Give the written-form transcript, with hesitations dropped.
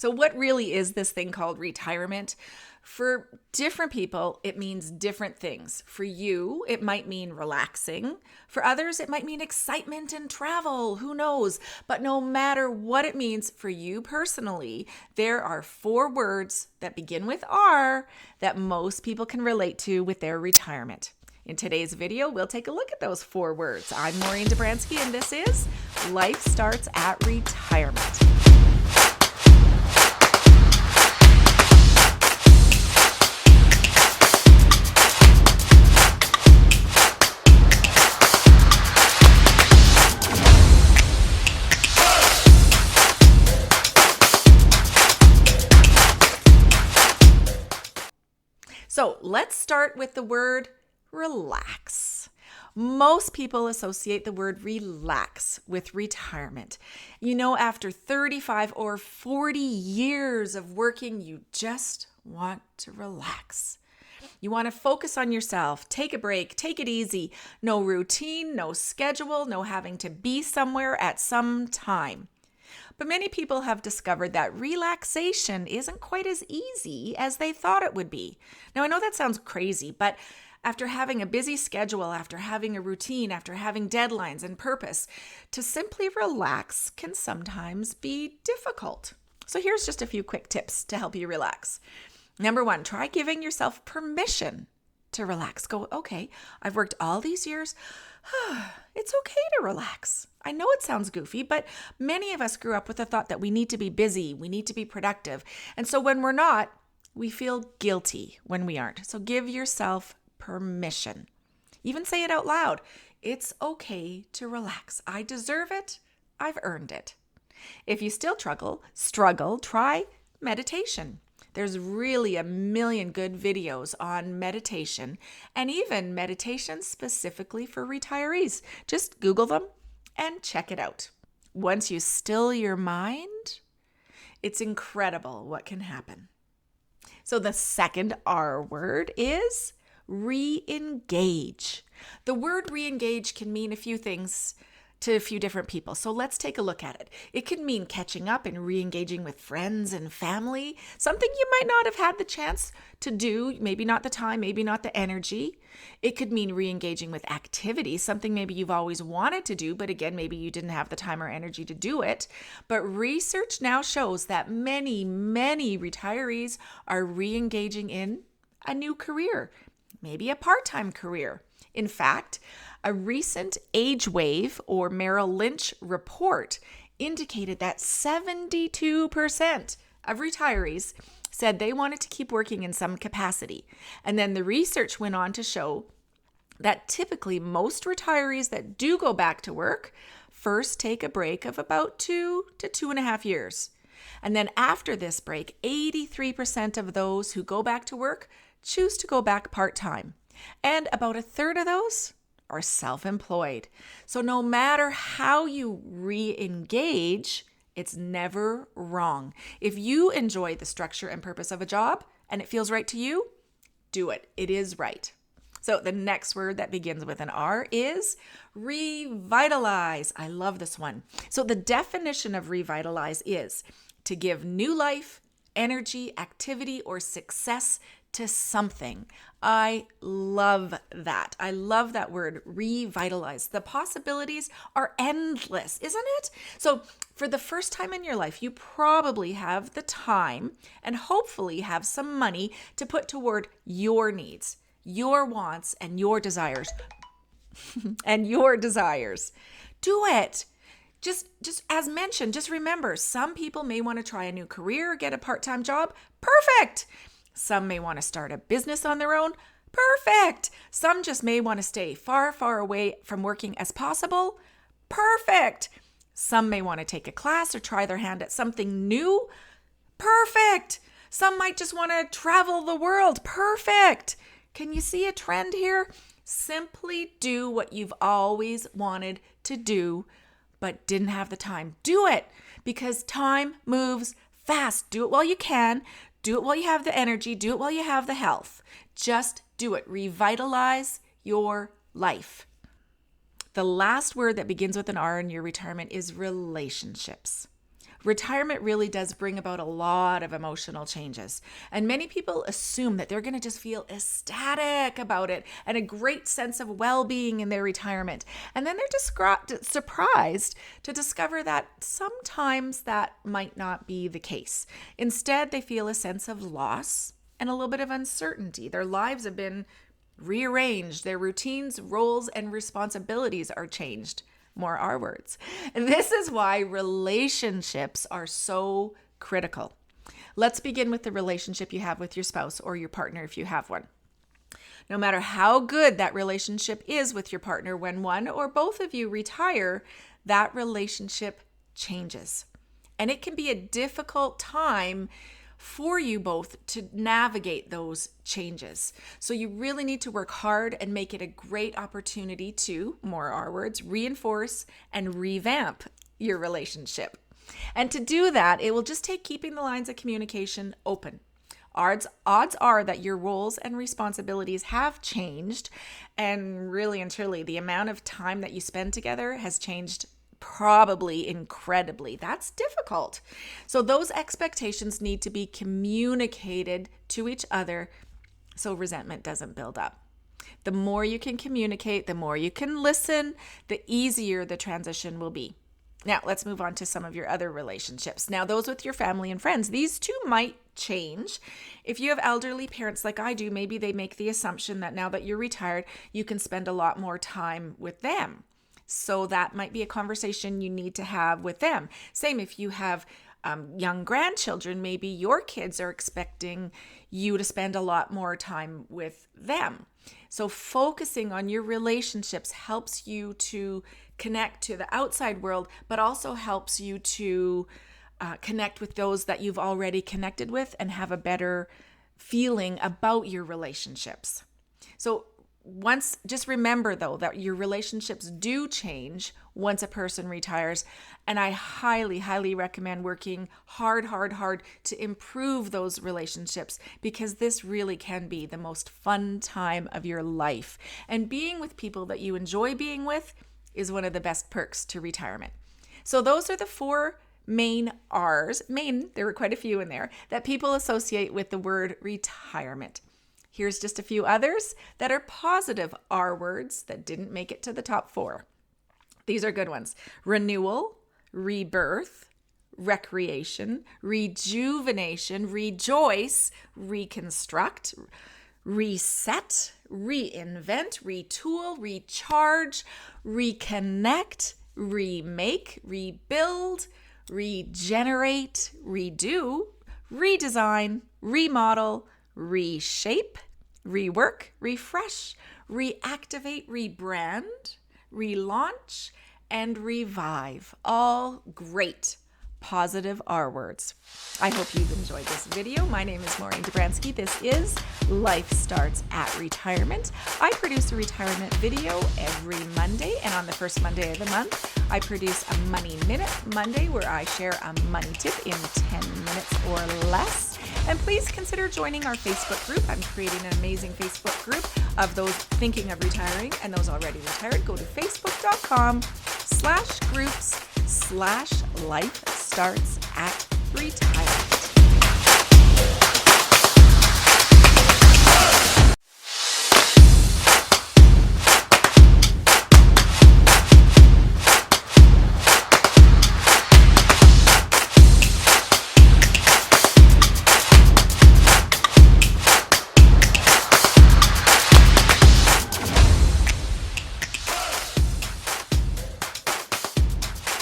So what really is this thing called retirement? For different people, it means different things. For you, it might mean relaxing. For others, it might mean excitement and travel. Who knows? But no matter what it means for you personally, there are 4 words that begin with R that most people can relate to with their retirement. In today's video, we'll take a look at those 4 words. I'm Maureen Dobransky, and this is Life Starts at Retirement. So let's start with the word relax. Most people associate the word relax with retirement. You know, after 35 or 40 years of working, you just want to relax. You want to focus on yourself, take a break, take it easy. No routine, no schedule, no having to be somewhere at some time. But many people have discovered that relaxation isn't quite as easy as they thought it would be. Now, I know that sounds crazy, but after having a busy schedule, after having a routine, after having deadlines and purpose, to simply relax can sometimes be difficult. So here's just a few quick tips to help you relax. Number 1, try giving yourself permission to relax. Go, okay, I've worked all these years. It's okay to relax. I know it sounds goofy, but many of us grew up with the thought that we need to be busy, we need to be productive. And so when we're not, we feel guilty when we aren't. So give yourself permission. Even say it out loud. It's okay to relax. I deserve it. I've earned it. If you still struggle, try meditation. There's really a million good videos on meditation and even meditation specifically for retirees. Just Google them and check it out. Once you still your mind, it's incredible what can happen. So the second R word is re-engage. The word re-engage can mean a few things to a few different people. So let's take a look at it. It can mean catching up and re-engaging with friends and family, something you might not have had the chance to do, maybe not the time, maybe not the energy. It could mean re-engaging with activities, something maybe you've always wanted to do, but again, maybe you didn't have the time or energy to do it. But research now shows that many retirees are re-engaging in a new career, maybe a part-time career. In fact, a recent Age Wave or Merrill Lynch report indicated that 72% of retirees said they wanted to keep working in some capacity. And then the research went on to show that typically most retirees that do go back to work first take a break of about 2 to 2.5 years. And then after this break, 83% of those who go back to work choose to go back part-time. And about 1/3 of those are self-employed. So no matter how you re-engage, it's never wrong. If you enjoy the structure and purpose of a job and it feels right to you, do it. It is right. So the next word that begins with an R is revitalize. I love this one. So the definition of revitalize is to give new life, energy, activity, or success to something. I love that. I love that word, revitalize. The possibilities are endless, isn't it? So for the first time in your life, you probably have the time and hopefully have some money to put toward your needs, your wants, and your desires. Do it. Just as mentioned, just remember, some people may want to try a new career, get a part-time job. Perfect. Some may want to start a business on their own. Perfect. Some just may want to stay far away from working as possible. Perfect. Some may want to take a class or try their hand at something new. Perfect. Some might just want to travel the world. Perfect. Can you see a trend here? Simply do what you've always wanted to do, but didn't have the time. Do it, because time moves fast. Do it while you can. Do it while you have the energy. Do it while you have the health. Just do it. Revitalize your life. The last word that begins with an R in your retirement is relationships. Retirement really does bring about a lot of emotional changes. And many people assume that they're going to just feel ecstatic about it and a great sense of well-being in their retirement. And then they're surprised to discover that sometimes that might not be the case. Instead, they feel a sense of loss and a little bit of uncertainty. Their lives have been rearranged. Their routines, roles, and responsibilities are changed. More R words. This is why relationships are so critical. Let's begin with the relationship you have with your spouse or your partner if you have one. No matter how good that relationship is with your partner, when one or both of you retire, that relationship changes. And it can be a difficult time for you both to navigate those changes. So you really need to work hard and make it a great opportunity to, more R words, reinforce and revamp your relationship. And to do that, it will just take keeping the lines of communication open. Odds are that your roles and responsibilities have changed, and really and truly, the amount of time that you spend together has changed probably incredibly. That's difficult. So those expectations need to be communicated to each other so resentment doesn't build up. The more you can communicate, the more you can listen, the easier the transition will be. Now, let's move on to some of your other relationships. Now, those with your family and friends, these too might change. If you have elderly parents like I do, maybe they make the assumption that now that you're retired, you can spend a lot more time with them. So that might be a conversation you need to have with them. Same if you have young grandchildren, maybe your kids are expecting you to spend a lot more time with them. So focusing on your relationships helps you to connect to the outside world, but also helps you to connect with those that you've already connected with and have a better feeling about your relationships. So just remember though that your relationships do change once a person retires, and I highly, highly recommend working hard to improve those relationships, because this really can be the most fun time of your life. And being with people that you enjoy being with is one of the best perks to retirement. So those are the 4 main R's, there were quite a few in there, that people associate with the word retirement. Here's just a few others that are positive R words that didn't make it to the top 4. These are good ones. Renewal, rebirth, recreation, rejuvenation, rejoice, reconstruct, reset, reinvent, retool, recharge, reconnect, remake, rebuild, regenerate, redo, redesign, remodel, reshape, rework, refresh, reactivate, rebrand, relaunch, and revive. All great positive R words. I hope you've enjoyed this video. My name is Maureen Dobransky. This is Life Starts at Retirement. I produce a retirement video every Monday, and on the first Monday of the month, I produce a Money Minute Monday where I share a money tip in 10 minutes or less. And please consider joining our Facebook group. I'm creating an amazing Facebook group of those thinking of retiring and those already retired. Go to facebook.com/groups/Life Starts at Retirement.